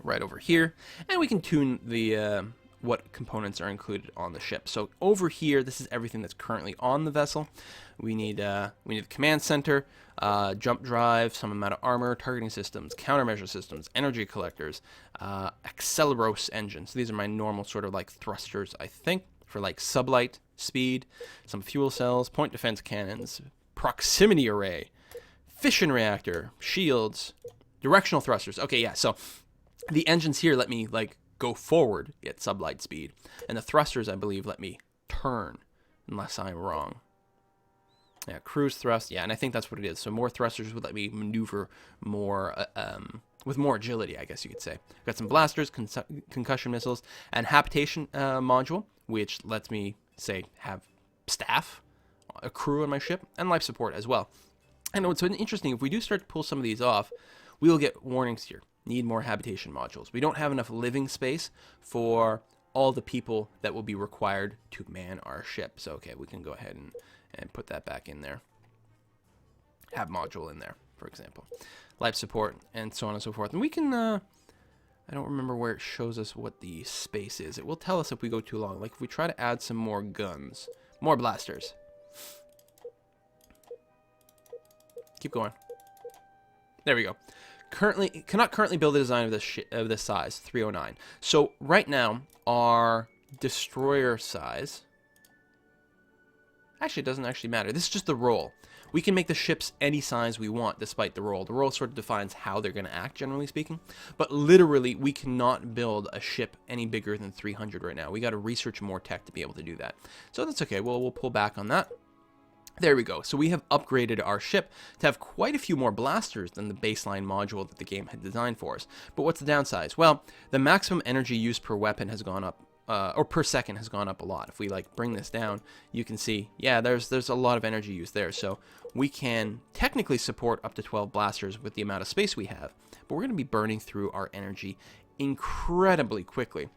right over here. And we can tune the what components are included on the ship. So over here, this is everything that's currently on the vessel. We need the command center, jump drive, some amount of armor, targeting systems, countermeasure systems, energy collectors, acceleros engines. So these are my normal sort of like thrusters, I think, for like sublight speed, some fuel cells, point defense cannons, proximity array, fission reactor, shields, directional thrusters. Okay, yeah, so the engines here let me like go forward at sublight speed, and the thrusters, I believe, let me turn, unless I'm wrong. Yeah, cruise thrust, yeah, and I think that's what it is. So more thrusters would let me maneuver more, with more agility, I guess you could say. Got some blasters, concussion missiles, and habitation module, which lets me, say, have staff, a crew on my ship, and life support as well. And what's interesting, if we do start to pull some of these off, we will get warnings here. Need more habitation modules. We don't have enough living space for all the people that will be required to man our ship. So, okay, we can go ahead and put that back in there. Have module in there, for example. Life support, and so on and so forth. And we can, I don't remember where it shows us what the space is. It will tell us if we go too long. Like if we try to add some more guns, more blasters. Keep going. There we go. Cannot currently build a design of this size, 309. So right now, our destroyer size, actually it doesn't actually matter. This is just the roll. We can make the ships any size we want despite the roll. The roll sort of defines how they're going to act, generally speaking. But literally, we cannot build a ship any bigger than 300 right now. We got to research more tech to be able to do that. So that's okay. We'll pull back on that. There we go. So we have upgraded our ship to have quite a few more blasters than the baseline module that the game had designed for us. But what's the downside? Well, the maximum energy used per weapon has gone up, or per second has gone up a lot. If we like bring this down, you can see, yeah, there's a lot of energy used there. So we can technically support up to 12 blasters with the amount of space we have, but we're going to be burning through our energy incredibly quickly.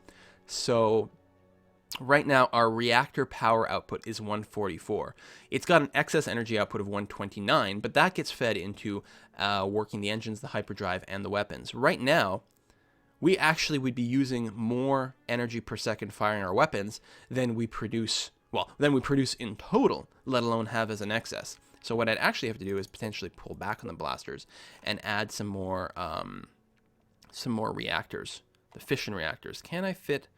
So right now, our reactor power output is 144. It's got an excess energy output of 129, but that gets fed into working the engines, the hyperdrive, and the weapons. Right now, we actually would be using more energy per second firing our weapons than we produce, in total, let alone have as an excess. So what I'd actually have to do is potentially pull back on the blasters and add some more reactors, the fission reactors. Can I fit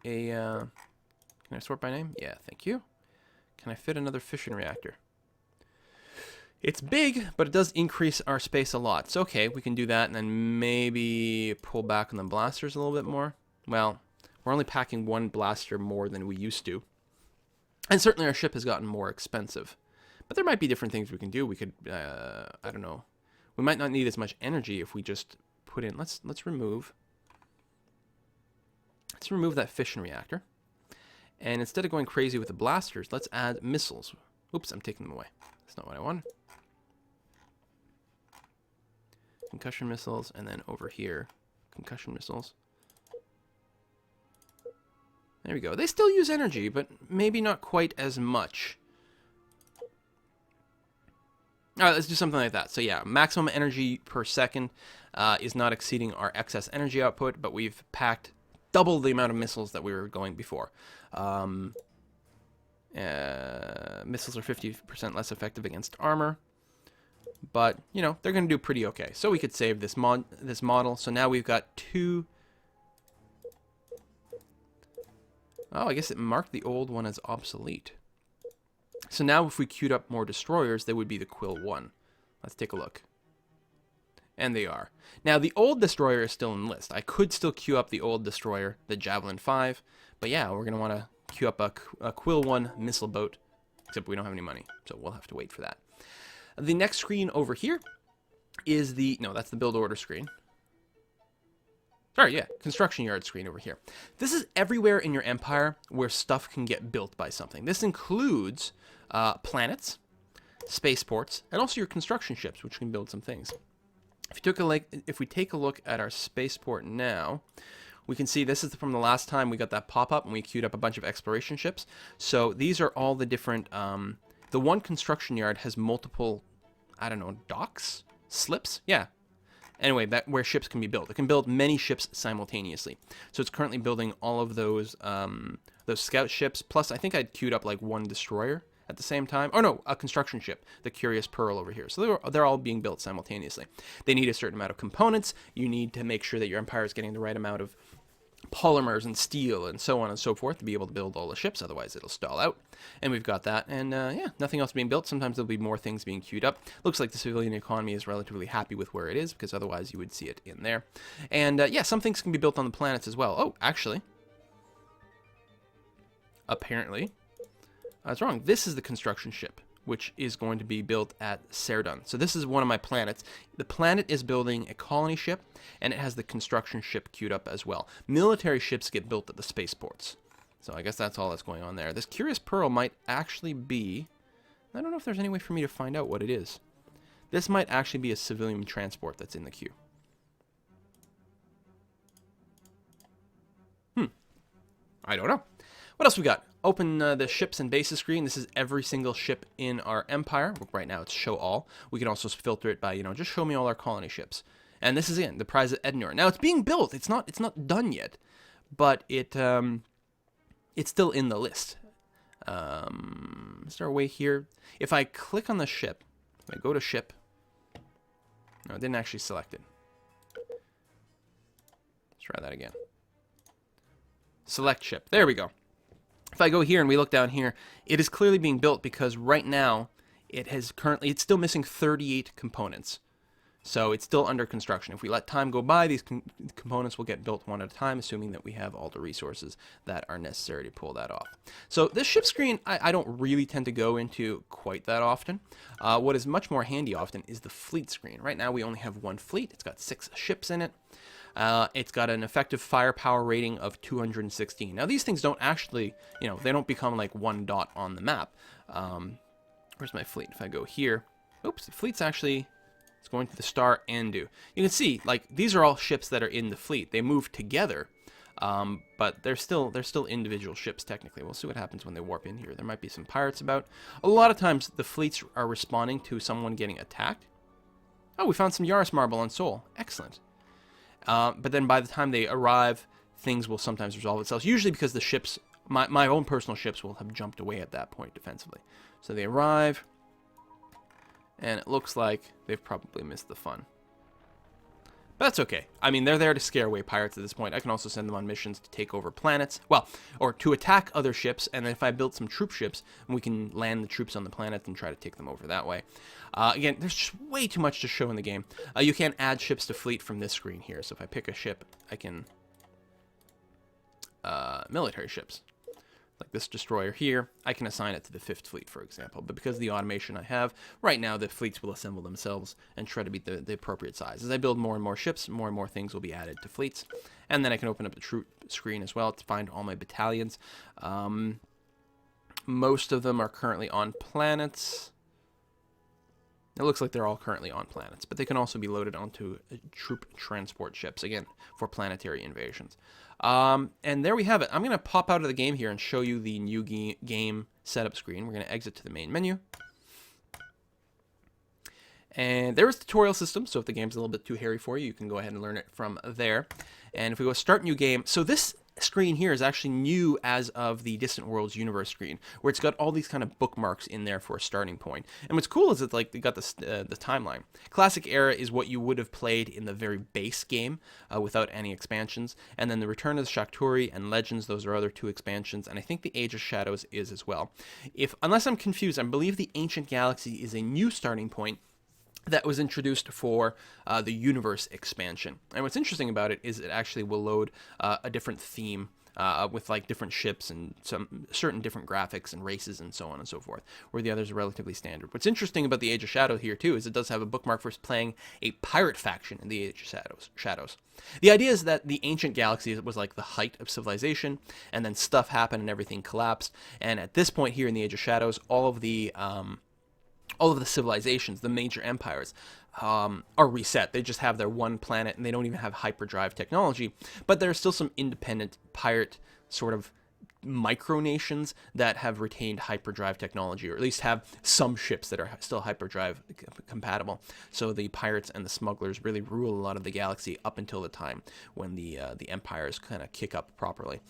a... can I sort by name? Yeah, thank you. Can I fit another fission reactor? It's big, but it does increase our space a lot. So, okay, we can do that and then maybe pull back on the blasters a little bit more. Well, we're only packing one blaster more than we used to. And certainly our ship has gotten more expensive. But there might be different things we can do. We could, I don't know. We might not need as much energy if we just put in... Let's remove that fission reactor. And instead of going crazy with the blasters, let's add missiles. Oops, I'm taking them away. That's not what I wanted. Concussion missiles, and then over here, concussion missiles. There we go. They still use energy, but maybe not quite as much. All right, let's do something like that. So yeah, maximum energy per second is not exceeding our excess energy output, but we've packed double the amount of missiles that we were going before. Missiles are 50% less effective against armor. But, you know, they're going to do pretty okay. So we could save this model. So now we've got two... Oh, I guess it marked the old one as obsolete. So now if we queued up more destroyers, they would be the Quill 1. Let's take a look. And they are. Now, the old destroyer is still in list. I could still queue up the old destroyer, the Javelin 5. But yeah, we're going to want to queue up a Quill 1 missile boat. Except we don't have any money, so we'll have to wait for that. The next screen over here is the... No, that's the build order screen. Sorry, yeah, construction yard screen over here. This is everywhere in your empire where stuff can get built by something. This includes planets, spaceports, and also your construction ships, which can build some things. If we take a look at our spaceport now, we can see this is from the last time we got that pop-up and we queued up a bunch of exploration ships. So these are all the different... the one construction yard has multiple, I don't know, docks? Slips? Yeah. Anyway, where ships can be built. It can build many ships simultaneously. So it's currently building all of those scout ships. Plus, I think I'd queued up like one destroyer at the same time. Oh no, a construction ship, the Curious Pearl over here. So they're all being built simultaneously. They need a certain amount of components. You need to make sure that your empire is getting the right amount of polymers and steel and so on and so forth to be able to build all the ships, otherwise it'll stall out. And we've got that, and yeah, nothing else being built. Sometimes there'll be more things being queued up. Looks like the civilian economy is relatively happy with where it is, because otherwise you would see it in there. And yeah, some things can be built on the planets as well. Oh, actually, apparently, I was wrong. This is the construction ship, which is going to be built at Cerdun. So this is one of my planets. The planet is building a colony ship, and it has the construction ship queued up as well. Military ships get built at the spaceports. So I guess that's all that's going on there. This Curious Pearl might actually be... I don't know if there's any way for me to find out what it is. This might actually be a civilian transport that's in the queue. I don't know. What else we got? Open the ships and bases screen. This is every single ship in our empire. Right now it's show all. We can also filter it by, you know, just show me all our colony ships. And this is, again, the prize at Ednor. Now it's being built. It's not done yet, but it's still in the list. Is there a way here? If I click on the ship, if I go to ship, no, it didn't actually select it. Let's try that again. Select ship. There we go. If I go here and we look down here, it is clearly being built because right now it's still missing 38 components. So it's still under construction. If we let time go by, these components will get built one at a time, assuming that we have all the resources that are necessary to pull that off. So this ship screen, I don't really tend to go into quite that often. What is much more handy often is the fleet screen. Right now we only have one fleet. It's got 6 ships in it. It's got an effective firepower rating of 216. Now these things don't actually, you know, they don't become like one dot on the map. Where's my fleet? If I go here, oops, the fleet's actually, it's going to the star Andu. You can see, like, these are all ships that are in the fleet. They move together, but they're still individual ships technically. We'll see what happens when they warp in here. There might be some pirates about. A lot of times the fleets are responding to someone getting attacked. Oh, we found some Yaris marble on Sol. Excellent. But then by the time they arrive, things will sometimes resolve itself. Usually because the ships, my own personal ships, will have jumped away at that point defensively. So they arrive, and it looks like they've probably missed the fun. But that's okay. I mean, they're there to scare away pirates at this point. I can also send them on missions to take over planets. Well, or to attack other ships, and then if I build some troop ships, we can land the troops on the planet and try to take them over that way. Again, there's just way too much to show in the game. You can't add ships to fleet from this screen here. So if I pick a ship, I can... military ships. Like this destroyer here, I can assign it to the 5th Fleet, for example. But because of the automation I have, right now the fleets will assemble themselves and try to beat the appropriate size. As I build more and more ships, more and more things will be added to fleets. And then I can open up the troop screen as well to find all my battalions. Most of them are currently on planets. It looks like they're all currently on planets, but they can also be loaded onto troop transport ships, again, for planetary invasions. And there we have it. I'm going to pop out of the game here and show you the new game setup screen. We're going to exit to the main menu. And there is tutorial system, so if the game's a little bit too hairy for you, you can go ahead and learn it from there. And if we go start new game, so this screen here is actually new as of the Distant Worlds Universe screen, where it's got all these kind of bookmarks in there for a starting point. And what's cool is it's like they got the timeline. Classic Era is what you would have played in the very base game without any expansions, and then the Return of the Shakturi and Legends, those are other 2 expansions, and I think the Age of Shadows is as well. Unless I'm confused, I believe the Ancient Galaxy is a new starting point that was introduced for the Universe expansion. And what's interesting about it is it actually will load a different theme with like different ships and some certain different graphics and races and so on and so forth, where the others are relatively standard. What's interesting about the Age of Shadow here too is it does have a bookmark for playing a pirate faction in the Age of Shadows. The idea is that the Ancient Galaxy was like the height of civilization, and then stuff happened and everything collapsed. And at this point here in the Age of Shadows, all of the civilizations, the major empires, are reset. They just have their one planet, and they don't even have hyperdrive technology. But there are still some independent pirate sort of micronations that have retained hyperdrive technology, or at least have some ships that are still hyperdrive compatible. So the pirates and the smugglers really rule a lot of the galaxy up until the time when the empires kind of kick up properly.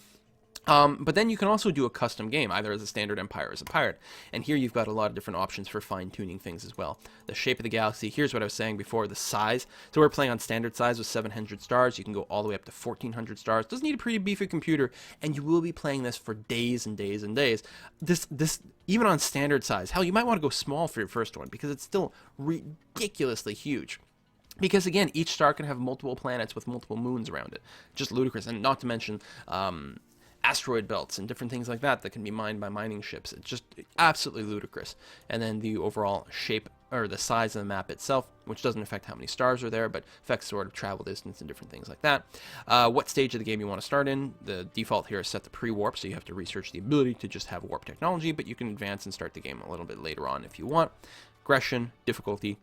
But then you can also do a custom game, either as a standard empire or as a pirate. And here you've got a lot of different options for fine-tuning things as well. The shape of the galaxy, here's what I was saying before, the size. So we're playing on standard size with 700 stars. You can go all the way up to 1,400 stars. Doesn't need a pretty beefy computer, and you will be playing this for days and days and days. This even on standard size. Hell, you might want to go small for your first one, because it's still ridiculously huge. Because again, each star can have multiple planets with multiple moons around it. Just ludicrous. And not to mention asteroid belts and different things like that can be mined by mining ships. It's just absolutely ludicrous. And then the overall shape or the size of the map itself, which doesn't affect how many stars are there, but affects sort of travel distance and different things like that. What stage of the game you want to start in. The default here is set to pre-warp, so you have to research the ability to just have warp technology, but you can advance and start the game a little bit later on if you want. Aggression, difficulty.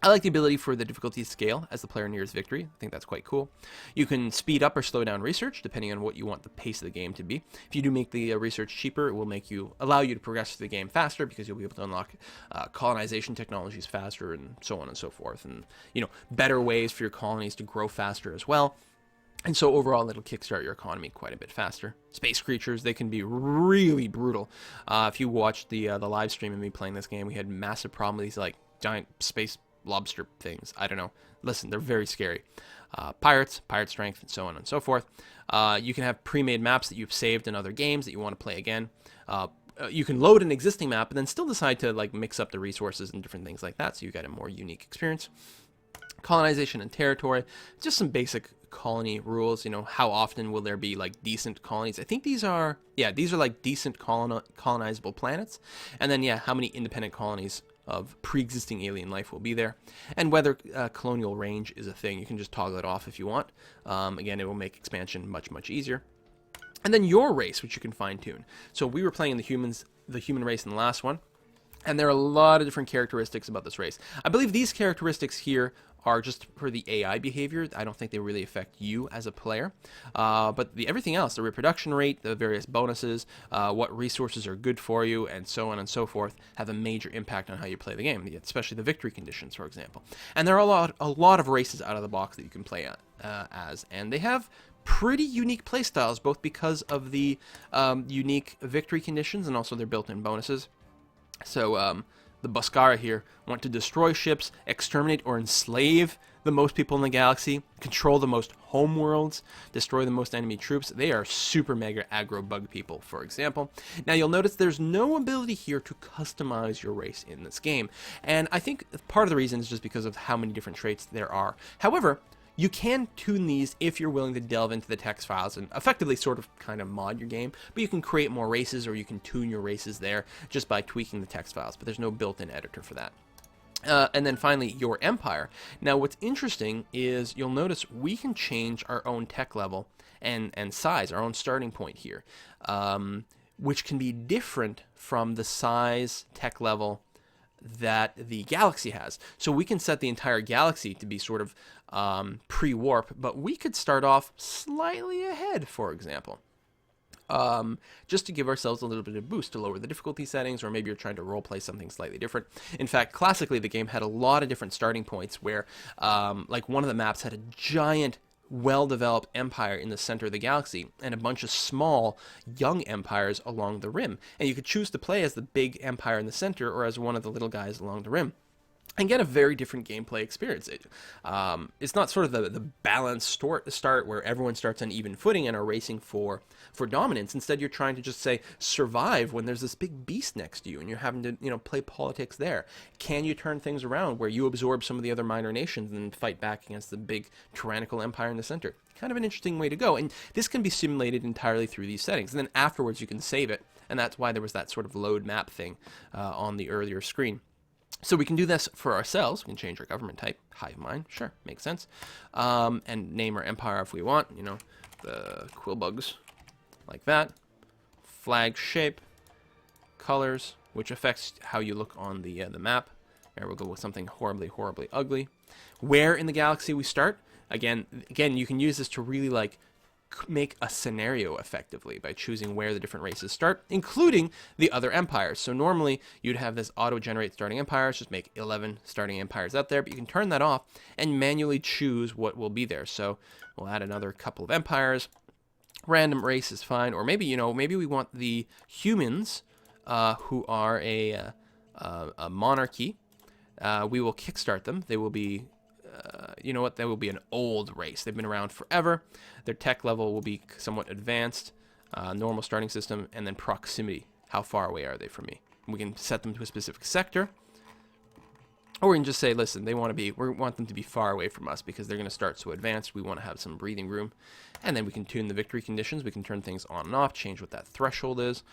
I like the ability for the difficulty to scale as the player nears victory. I think that's quite cool. You can speed up or slow down research depending on what you want the pace of the game to be. If you do make the research cheaper, it will allow you to progress through the game faster, because you'll be able to unlock colonization technologies faster and so on and so forth, and better ways for your colonies to grow faster as well. And so overall, it'll kickstart your economy quite a bit faster. Space creatures, they can be really brutal. If you watched the live stream of me playing this game, we had massive problems with these like giant space lobster things. I don't know. Listen, they're very scary. Pirates, pirate strength, and so on and so forth. You can have pre-made maps that you've saved in other games that you want to play again. You can load an existing map and then still decide to like mix up the resources and different things like that, so you get a more unique experience. Colonization and territory, just some basic colony rules. How often will there be like decent colonies? I think these are like decent colonizable planets. And then how many independent colonies of pre-existing alien life will be there, and whether colonial range is a thing. You can just toggle it off if you want. Again, it will make expansion much easier. And then your race, which you can fine-tune. So we were playing the human race in the last one, and there are a lot of different characteristics about this race. I believe these characteristics here are just for the AI behavior. I don't think they really affect you as a player. But everything else, the reproduction rate, the various bonuses, what resources are good for you, and so on and so forth, have a major impact on how you play the game, especially the victory conditions, for example. And there are a lot of races out of the box that you can play as, and they have pretty unique playstyles, both because of the unique victory conditions and also their built-in bonuses. So the Boscara here want to destroy ships, exterminate or enslave the most people in the galaxy, control the most homeworlds, destroy the most enemy troops. They are super mega aggro bug people, for example. Now you'll notice there's no ability here to customize your race in this game, and I think part of the reason is just because of how many different traits there are. However, you can tune these if you're willing to delve into the text files and effectively sort of kind of mod your game, but you can create more races or you can tune your races there just by tweaking the text files, but there's no built-in editor for that. And then finally, your empire. Now, what's interesting is you'll notice we can change our own tech level and size, our own starting point here, which can be different from the size tech level that the galaxy has. So we can set the entire galaxy to be sort of pre-warp, but we could start off slightly ahead, for example. Just to give ourselves a little bit of boost to lower the difficulty settings, or maybe you're trying to roleplay something slightly different. In fact, classically, the game had a lot of different starting points where, like one of the maps had a giant, well-developed empire in the center of the galaxy and a bunch of small, young empires along the rim. And you could choose to play as the big empire in the center or as one of the little guys along the rim, and get a very different gameplay experience. It's not sort of the balanced start where everyone starts on even footing and are racing for dominance. Instead, you're trying to just say survive when there's this big beast next to you, and you're having to play politics there. Can you turn things around where you absorb some of the other minor nations and fight back against the big tyrannical empire in the center? Kind of an interesting way to go, and this can be simulated entirely through these settings. And then afterwards, you can save it, and that's why there was that sort of load map thing on the earlier screen. So we can do this for ourselves. We can change our government type. Hive mind, sure, makes sense. And name our empire if we want. The Quillbugs, like that. Flag shape, colors, which affects how you look on the map. There we'll go with something horribly, horribly ugly. Where in the galaxy we start? Again, you can use this to really make a scenario effectively by choosing where the different races start, including the other empires. So normally you'd have this auto-generate starting empires, just make 11 starting empires out there, but you can turn that off and manually choose what will be there. So we'll add another couple of empires. Random race is fine, or maybe maybe we want the humans who are a monarchy. We will kickstart them. They will be they will be an old race. They've been around forever. Their tech level will be somewhat advanced, normal starting system, and then proximity. How far away are they from me? We can set them to a specific sector, or we can just say, listen, we want them to be far away from us because they're going to start so advanced. We want to have some breathing room, and then we can tune the victory conditions. We can turn things on and off, change what that threshold is.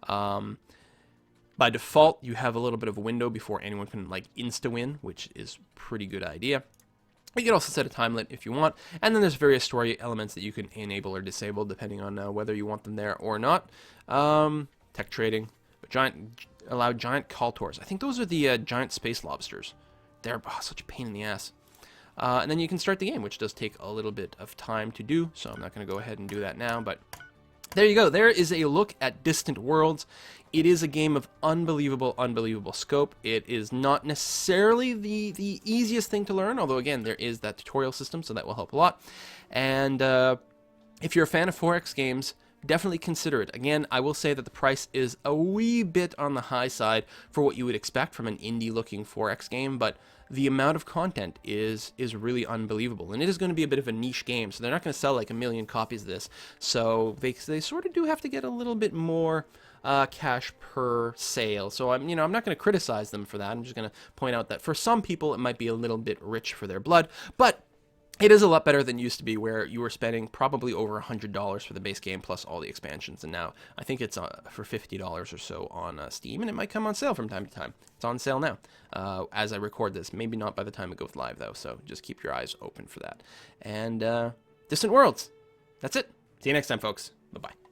By default, you have a little bit of a window before anyone can insta-win, which is a pretty good idea. You can also set a time limit if you want, and then there's various story elements that you can enable or disable depending on whether you want them there or not. Tech trading, allow giant Kaltors. I think those are the giant space lobsters. They're such a pain in the ass. And then you can start the game, which does take a little bit of time to do, so I'm not going to go ahead and do that now, but there you go. There is a look at Distant Worlds. It is a game of unbelievable, unbelievable scope. It is not necessarily the easiest thing to learn, although, again, there is that tutorial system, so that will help a lot. And if you're a fan of 4X games, definitely consider it. Again, I will say that the price is a wee bit on the high side for what you would expect from an indie-looking 4X game, but the amount of content is really unbelievable, and it is going to be a bit of a niche game, so they're not going to sell like 1 million copies of this, so they sort of do have to get a little bit more cash per sale. So I'm not going to criticize them for that. I'm just going to point out that for some people it might be a little bit rich for their blood, but it is a lot better than it used to be, where you were spending probably over $100 for the base game plus all the expansions, and now I think it's for $50 or so on Steam, and it might come on sale from time to time. It's on sale now as I record this. Maybe not by the time it goes live, though, so just keep your eyes open for that. And Distant Worlds. That's it. See you next time, folks. Bye-bye.